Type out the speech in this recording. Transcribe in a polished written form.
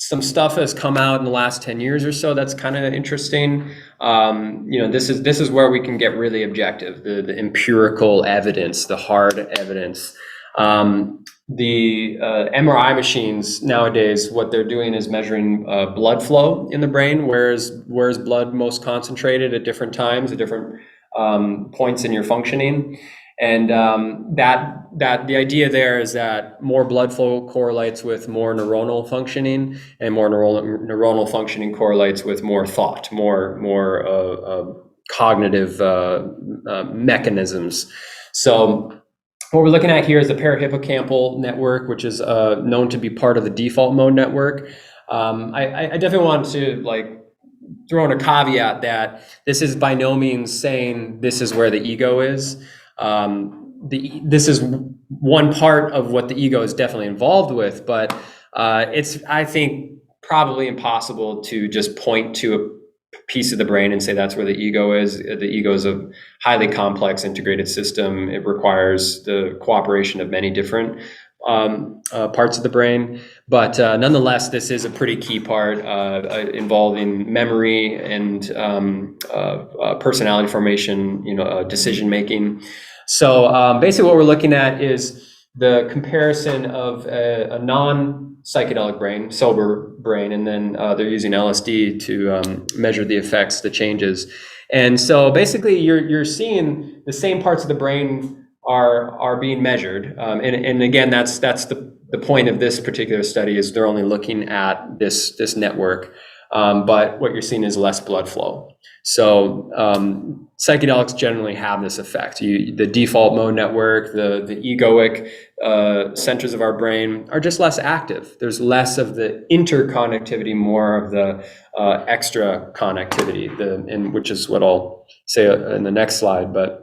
some stuff has come out in the last 10 years or so that's kind of interesting. This is where we can get really objective, the empirical evidence, the hard evidence. The MRI machines nowadays, what they're doing is measuring blood flow in the brain. Where's blood most concentrated at different times, at different points in your functioning. And that the idea there is that more blood flow correlates with more neuronal functioning, and more neuronal functioning correlates with more thought, more cognitive mechanisms. So what we're looking at here is the parahippocampal network, which is known to be part of the default mode network. I definitely want to throw in a caveat that this is by no means saying this is where the ego is. This is one part of what the ego is definitely involved with, but it's, I think, probably impossible to just point to a piece of the brain and say that's where the ego is. The ego is a highly complex integrated system. It requires the cooperation of many different parts of the brain, but nonetheless, this is a pretty key part involving memory and personality formation, decision making. So basically what we're looking at is the comparison of a non-psychedelic brain, sober brain, and then they're using LSD to measure the effects, the changes. And so basically you're seeing the same parts of the brain are being measured. And again, that's the point of this particular study, is they're only looking at this network. But what you're seeing is less blood flow. So psychedelics generally have this effect. The default mode network, the egoic centers of our brain are just less active. There's less of the interconnectivity, more of the extra connectivity, and which is what I'll say in the next slide. But